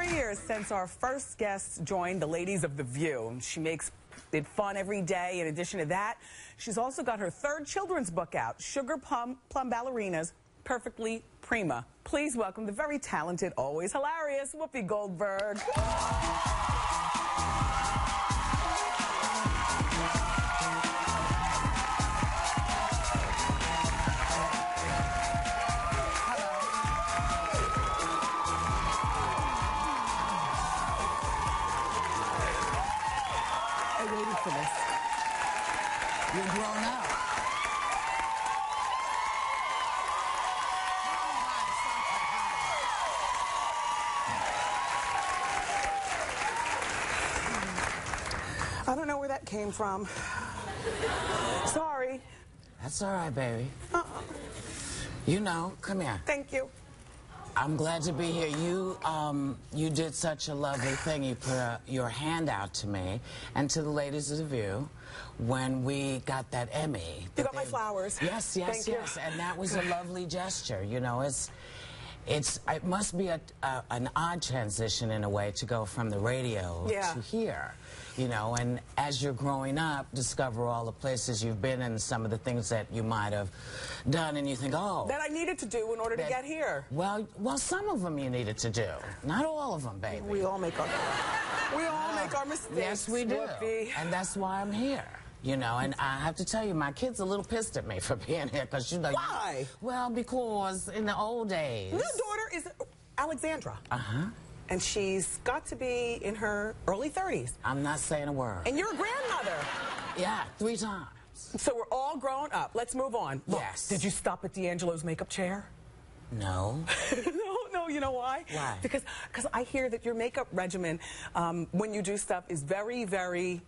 3 years since our first guest joined the ladies of The View. She makes it fun every day. In addition to that, she's also got her third children's book out, Plum Ballerinas, Perfectly Prima. Please welcome the very talented, always hilarious Whoopi Goldberg. For this. You're grown up. I don't know where that came from. Sorry. That's all right, baby. You know, come here. Thank you. I'm glad to be here. You did such a lovely thing. You put your hand out to me and to the ladies of The View when we got that Emmy. You got my flowers. Yes, yes, Thank yes. you. And that was a lovely gesture. You know, it must be an odd transition in a way to go from the radio to here. You know, and as you're growing up, discover all the places you've been and some of the things that you might have done, and you think, oh, that I needed to do in order to get here. Well, some of them you needed to do, not all of them, baby. We all make our mistakes. Yes, we do, Whoopi. and that's why I'm here. You know, and I have to tell you, my kid's a little pissed at me for being here because you know. Why? Well, because in the old days. Your daughter is Alexandra. And she's got to be in her early 30s. I'm not saying a word. And you're a grandmother. Yeah, 3 times. So we're all grown up. Let's move on. Look, yes. Did you stop at D'Angelo's makeup chair? No. No, you know why? Why? Because I hear that your makeup regimen, when you do stuff, is very, very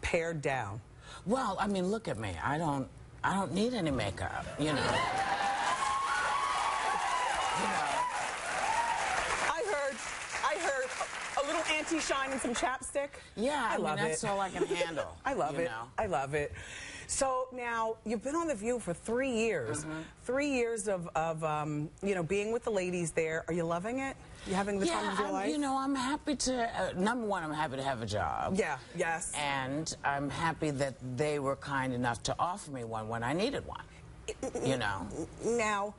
pared down. Well, I mean, look at me. I don't need any makeup, you know. I heard a little anti-shine and some chapstick. Yeah, I love mean, that's all I can handle. I love it. I love it. So now you've been on The View for 3 years. 3 years of you know, being with the ladies there. Are you loving it? You having the time of your life? You know, I'm happy to. Number one, I'm happy to have a job. Yeah. Yes. And I'm happy that they were kind enough to offer me one when I needed one. You know. Now,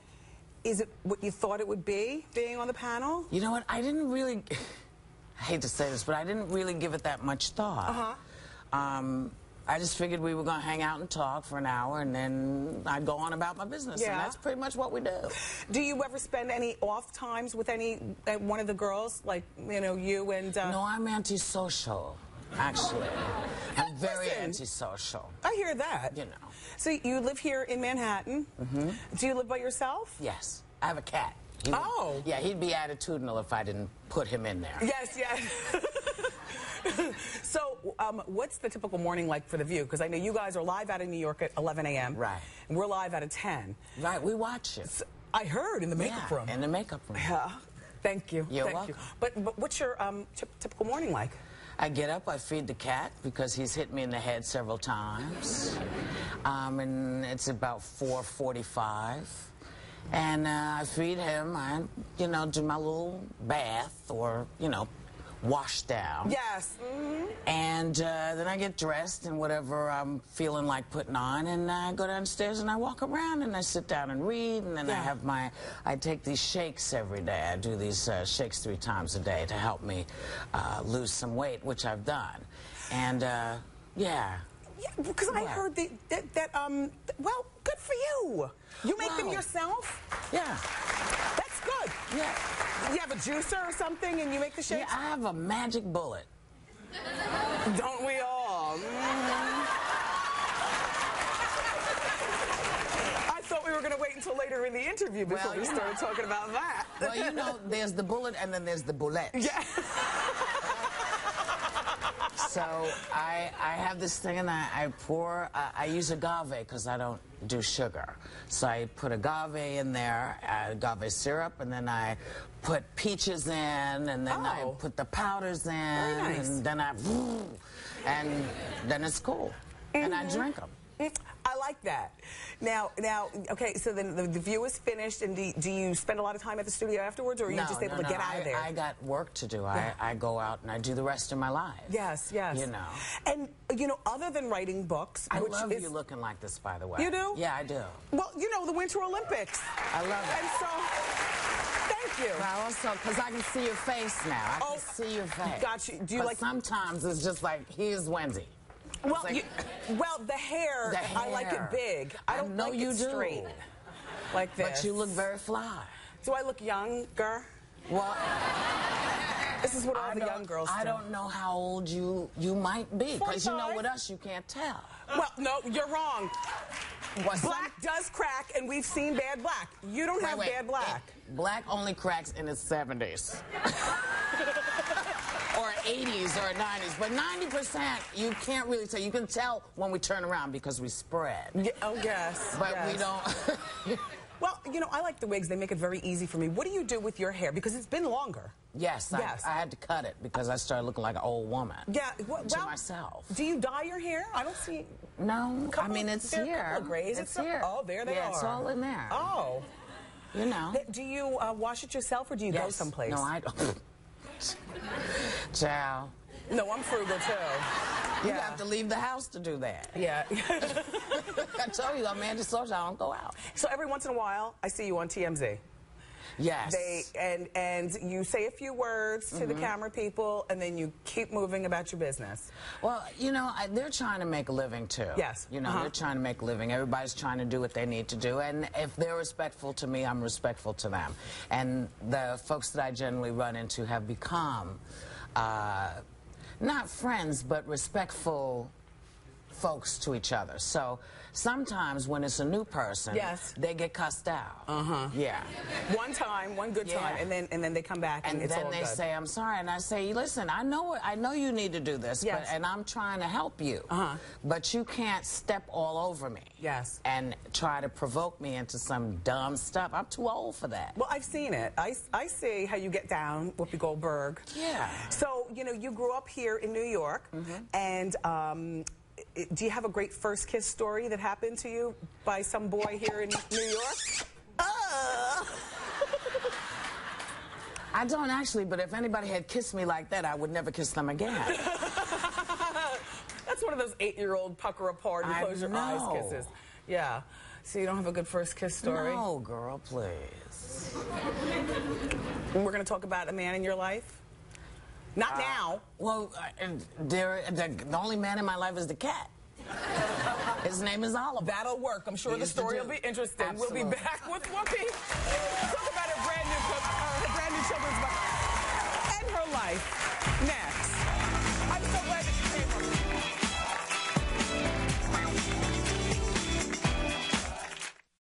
is it what you thought it would be, being on the panel? You know what? I didn't really. I hate to say this, but I didn't really give it that much thought. I just figured we were going to hang out and talk for an hour, and then I'd go on about my business. Yeah. And that's pretty much what we do. Do you ever spend any off times with any one of the girls, like, you know, you and... No, I'm antisocial, actually. I'm very antisocial. I hear that. You know. So you live here in Manhattan. Do you live by yourself? Yes. I have a cat. Yeah, he'd be attitudinal if I didn't put him in there. Yes, yes. So, what's the typical morning like for The View? Because I know you guys are live out in New York at 11 a.m. Right. And we're live out at 10. Right, we watch it. So, I heard in the makeup room. In the makeup room. Yeah. Thank you. You're welcome. welcome. But what's your typical morning like? I get up, I feed the cat because he's hit me in the head several times. And it's about 4:45. And I feed him, I, you know, do my little bath or, you know, wash down. Yes. And then I get dressed and whatever I'm feeling like putting on, and I go downstairs and I walk around and I sit down and read, and then I take these shakes every day. I do these shakes 3 times a day to help me lose some weight, which I've done. And yeah, because I heard that well, good for you. You make them yourself? Yeah. That's good. Yeah. You have a juicer or something and you make the shakes? Yeah, I have a magic bullet. Don't we all? I thought we were going to wait until later in the interview before we started talking about that. Well, you know, there's the bullet and then there's the bullet. Yeah. So I have this thing and I pour, I use agave because I don't do sugar. So I put agave in there, agave syrup, and then I put peaches in, and then I put the powders in, and then and then it's cool. And I drink them. I like that. Now, okay, so then the View is finished, and do you spend a lot of time at the studio afterwards, or are you just able to get out of there? I got work to do. I go out and I do the rest of my life. Yes, yes. You know. And, you know, other than writing books, I love you looking like this, by the way. You do? Yeah, I do. Well, you know, the Winter Olympics. I love it. And so, thank you. Well, also, because I can see your face now. I can see your face. Got you. Do you like... Sometimes it's just like, here's Wendy. Well, well, the hair, I like it big. I don't like it straight. Like this. But you look very fly. Do I look younger? Well, this is what all the young girls do. I don't know how old you might be, because you know with us you can't tell. Well, no, you're wrong. Black does crack, and we've seen bad black. You don't have bad black. Black only cracks in its 70s. Or 80s or 90s, but 90% you can't really tell. You can tell when we turn around because we spread. Yeah, oh, yes. But we don't. Well, you know, I like the wigs. They make it very easy for me. What do you do with your hair? Because it's been longer. Yes. I had to cut it because I started looking like an old woman. Yeah, well, to myself. Do you dye your hair? I don't see... No, I mean, it's here. A couple of grays. It's here. Oh, there they are. Yeah, it's all in there. Oh. You know. Do you wash it yourself, or do you go someplace? No, I don't. Ciao. No, I'm frugal, too. You have to leave the house to do that. Yeah. I told you, I'm antisocial. I don't go out. So every once in a while, I see you on TMZ. Yes. And you say a few words to the camera people, and then you keep moving about your business. Well, you know, they're trying to make a living, too. Yes. You know, they're trying to make a living. Everybody's trying to do what they need to do. And if they're respectful to me, I'm respectful to them. And the folks that I generally run into have become, not friends, but respectful folks to each other. So sometimes when it's a new person, they get cussed out. Yeah. One time, one good time, and then they come back and it's all good. And then they say, "I'm sorry," and I say, "Listen, I know you need to do this, and I'm trying to help you, but you can't step all over me, and try to provoke me into some dumb stuff. I'm too old for that." Well, I've seen it. I see how you get down, Whoopi Goldberg. Yeah. So you know, you grew up here in New York, and. Do you have a great first kiss story that happened to you by some boy here in New York? I don't actually, but if anybody had kissed me like that, I would never kiss them again. That's one of those 8-year-old pucker apart and close your eyes kisses. Yeah. So you don't have a good first kiss story? No, girl, please. We're going to talk about a man in your life? Not now. Well, the only man in my life is the cat. His name is Oliver. That'll work. I'm sure the story will be interesting. Absolutely. We'll be back with Whoopi. Talk about her brand new children's book and her life.